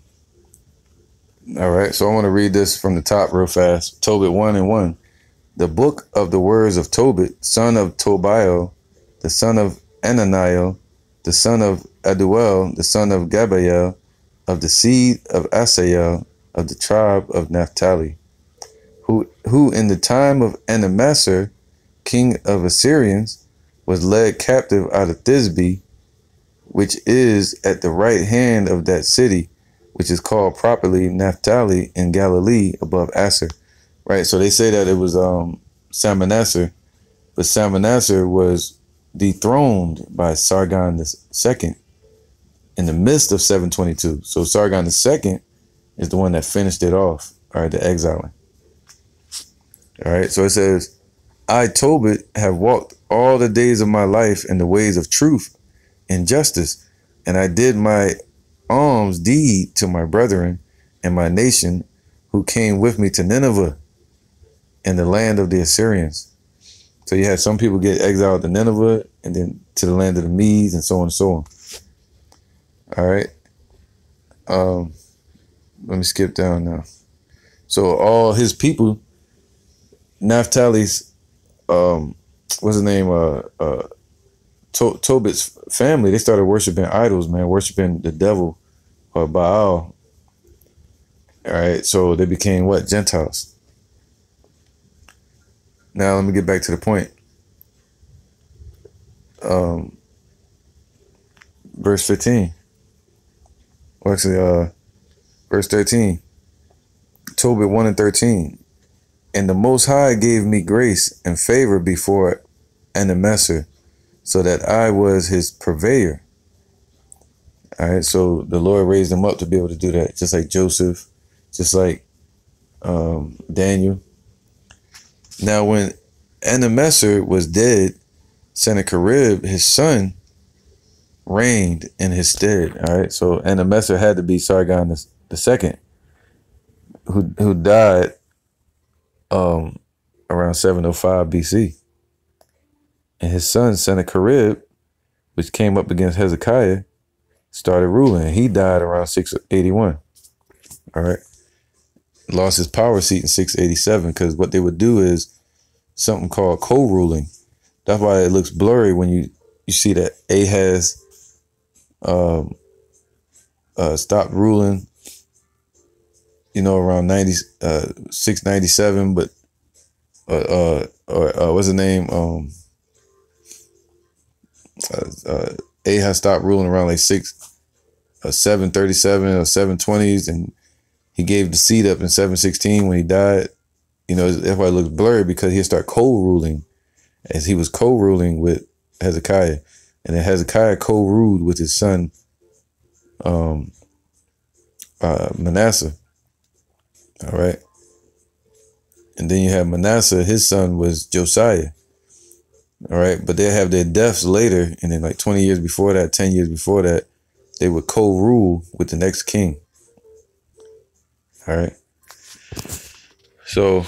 All right, so I want to read this from the top real fast. Tobit 1 and 1. The book of the words of Tobit, son of Tobiah, the son of Ananiel, the son of Aduel, the son of Gabael, of the seed of Asael, of the tribe of Naphtali, who in the time of Anamesser, king of Assyrians, was led captive out of Thisbe, which is at the right hand of that city, which is called properly Naphtali in Galilee above Asser. Right, so they say that it was Salmanassar, but Salmanassar was dethroned by Sargon II in the midst of 722. So Sargon II is the one that finished it off, all right, the exiling. All right, so it says, I, Tobit, have walked all the days of my life in the ways of truth and justice, and I did my alms deed to my brethren and my nation who came with me to Nineveh in the land of the Assyrians. So you had some people get exiled to Nineveh and then to the land of the Medes and so on and so on. All right. Let me skip down now. So all his people, Naphtali's, what's his name? Tobit's family, they started worshiping idols, man, worshiping the devil or Baal. All right. So they became what? Gentiles. Now let me get back to the point. Verse 15. Well, actually, verse 13. Tobit 1 and 13. And the Most High gave me grace and favor before Enemessar, so that I was his purveyor. All right, so the Lord raised him up to be able to do that, just like Joseph, just like Daniel. Now, when Enemessar was dead, Sennacherib, his son, reigned in his stead. All right, so Enemessar had to be Sargon II, who died around 705 BC. And his son, Sennacherib, which came up against Hezekiah, started ruling. He died around 681. All right. Lost his power seat in 687 because what they would do is something called co-ruling. That's why it looks blurry when you see that Ahaz stopped ruling, around 697, but what's the name? Ahaz stopped ruling around like 737 or 720s, and he gave the seat up in 716 when he died. That's why it looks blurry, because he'll start co-ruling, as he was co-ruling with Hezekiah, and then Hezekiah co-ruled with his son Manasseh. All right, and then you have Manasseh. His son was Josiah. All right, but they have their deaths later, and then like 20 years before that, 10 years before that, they would co-rule with the next king. All right. So,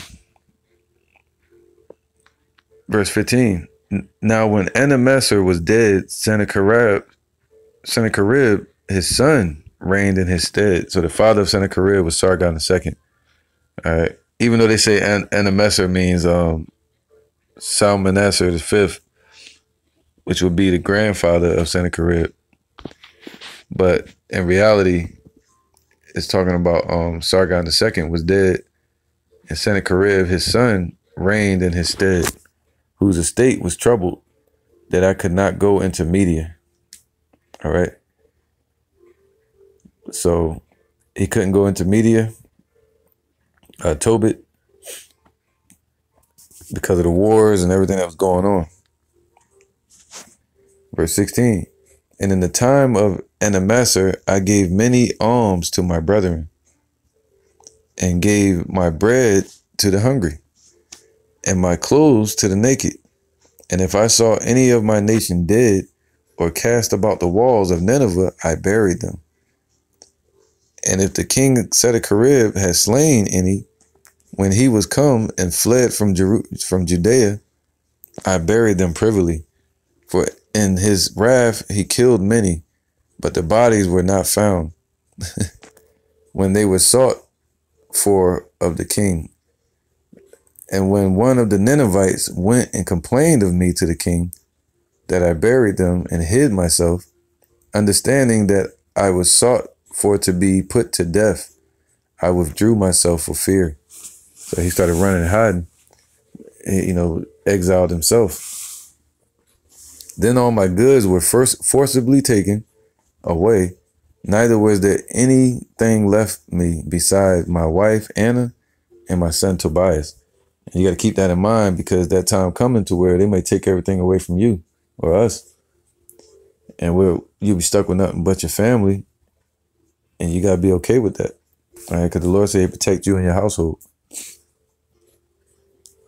verse 15. Now, when Enemessar was dead, Sennacherib, his son, reigned in his stead. So the father of Sennacherib was Sargon II. All right. Even though they say Enemessar means Salmanassar V, which would be the grandfather of Sennacherib, but in reality, it's talking about Sargon II was dead, and Sennacherib, his son, reigned in his stead, whose estate was troubled, that I could not go into Media. All right. So he couldn't go into Media, Tobit, because of the wars and everything that was going on. Verse 16. And in the time of Enemessar, I gave many alms to my brethren, and gave my bread to the hungry, and my clothes to the naked. And if I saw any of my nation dead, or cast about the walls of Nineveh, I buried them. And if the king Sennacherib had slain any, when he was come and fled from Judea, I buried them privily. For in his wrath he killed many, but the bodies were not found when they were sought for of the king. And when one of the Ninevites went and complained of me to the king, that I buried them and hid myself, understanding that I was sought for to be put to death, I withdrew myself for fear. So he started running and hiding, exiled himself. Then all my goods were first forcibly taken away. Neither was there anything left me besides my wife Anna and my son Tobias. And you got to keep that in mind, because that time coming to where they may take everything away from you or us, and you'll be stuck with nothing but your family, and you got to be okay with that. All right, because the Lord said He protect you and your household.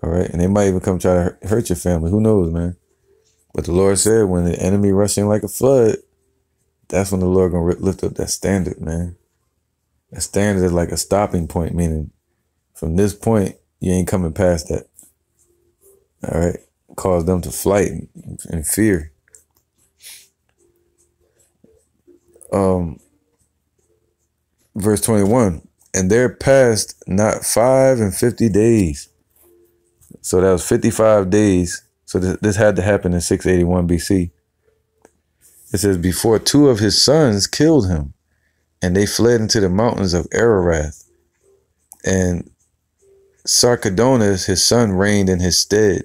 All right, and they might even come try to hurt your family. Who knows, man? But the Lord said when the enemy rushing like a flood, that's when the Lord gonna lift up that standard, man. That standard is like a stopping point, meaning from this point, you ain't coming past that. All right, cause them to flight and fear. Verse 21, and there passed not 55 days. So that was 55 days. So this had to happen in 681 BC. It says, before two of his sons killed him, and they fled into the mountains of Ararat. And Sarchedonus, his son, reigned in his stead,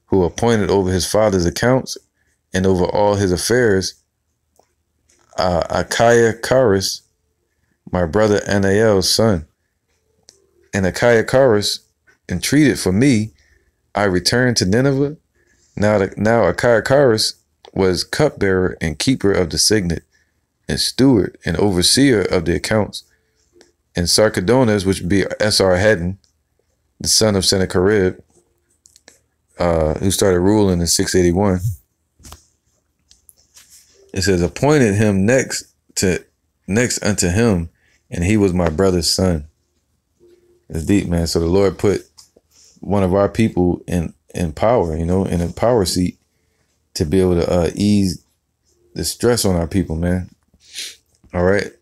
who appointed over his father's accounts and over all his affairs Achiacharus, my brother Anael's son. And Achiacharus entreated for me. I returned to Nineveh. Now Achiacharus was cupbearer and keeper of the signet, and steward and overseer of the accounts. And Sarchedonus, which would be Esarhaddon, the son of Sennacherib, who started ruling in 681. It says, appointed him next unto him, and he was my brother's son. It's deep, man. So the Lord put one of our people in power, in a power seat, to be able to ease the stress on our people, man. All right.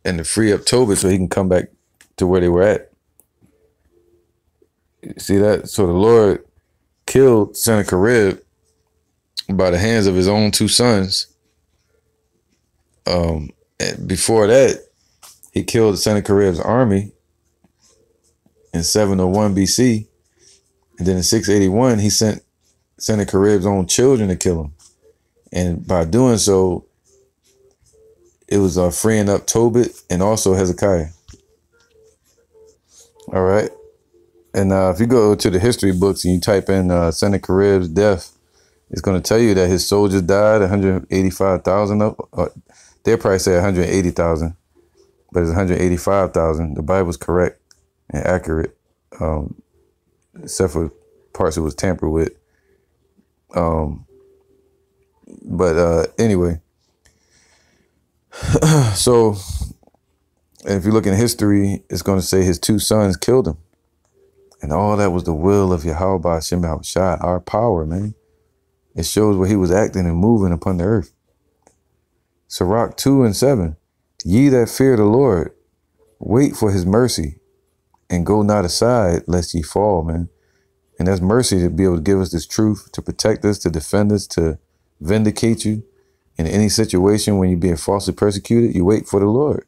And to free up Tobit so he can come back to where they were at. See that? So the Lord killed Sennacherib by the hands of his own two sons. And before that, he killed Sennacherib's army in 701 BC. And then in 681, he sent Sennacherib's own children to kill him. And by doing so, it was freeing up Tobit and also Hezekiah. All right. And if you go to the history books and you type in Sennacherib's death, it's going to tell you that his soldiers died, 185,000 of. They'll probably say 180,000, but it's 185,000. The Bible's correct and accurate, except for parts it was tampered with. But anyway, so if you look in history, it's going to say his two sons killed him. And all that was the will of Yahweh B'Shem Yahushua, our power, man. It shows where he was acting and moving upon the earth. Sirach 2:7, ye that fear the Lord, wait for his mercy, and go not aside lest ye fall, man. And that's mercy to be able to give us this truth, to protect us, to defend us, to vindicate you in any situation when you're being falsely persecuted. You wait for the Lord.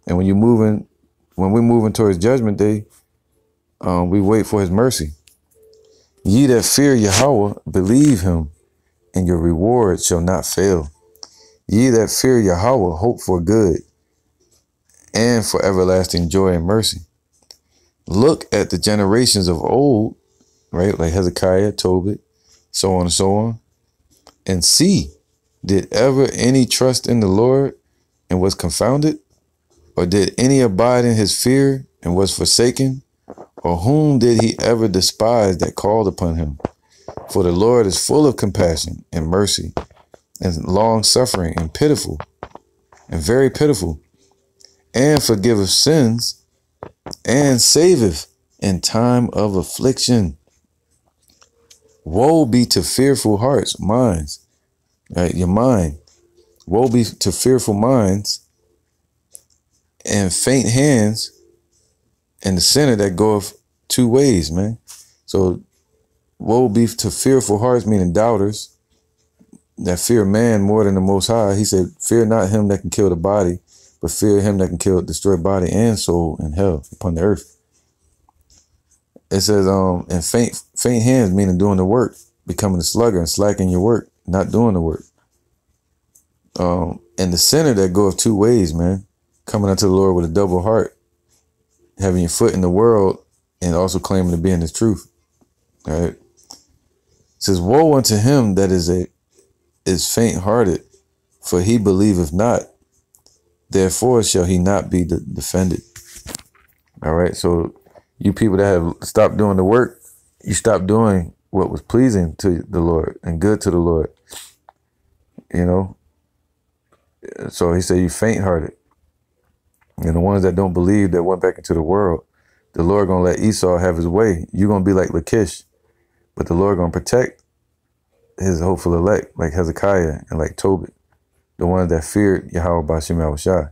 And when we're moving towards judgment day, we wait for his mercy. Ye that fear Yahweh, believe him, and your reward shall not fail. Ye that fear Yahweh, hope for good, and for everlasting joy and mercy. Look at the generations of old, right? Like Hezekiah, Tobit, so on and so on. And see, did ever any trust in the Lord and was confounded? Or did any abide in his fear and was forsaken? Or whom did he ever despise that called upon him? For the Lord is full of compassion and mercy and long suffering and pitiful and very pitiful, and forgiveth sins and saveth in time of affliction. Woe be to fearful hearts, minds, right? Your mind. Woe be to fearful minds and faint hands, and the sinner that goeth two ways, man. So woe be to fearful hearts, meaning doubters that fear man more than the Most High. He said, fear not him that can kill the body, but fear him that can destroy body and soul in hell upon the earth. It says, and faint hands, meaning doing the work. becoming a slugger and slacking your work, not doing the work. And the sinner that goeth two ways, man, coming unto the Lord with a double heart, having your foot in the world and also claiming to be in the truth. All right. It says, woe unto him that is faint-hearted, for he believeth not. Therefore shall he not be defended. All right. So you people that have stopped doing the work, you stopped doing what was pleasing to the Lord and good to the Lord. You know. So he said, you faint-hearted. And the ones that don't believe, that went back into the world, the Lord going to let Esau have his way. You're going to be like Lachish, but the Lord going to protect his hopeful elect, like Hezekiah and like Tobit, the ones that feared Yahweh Bashim Yahushua.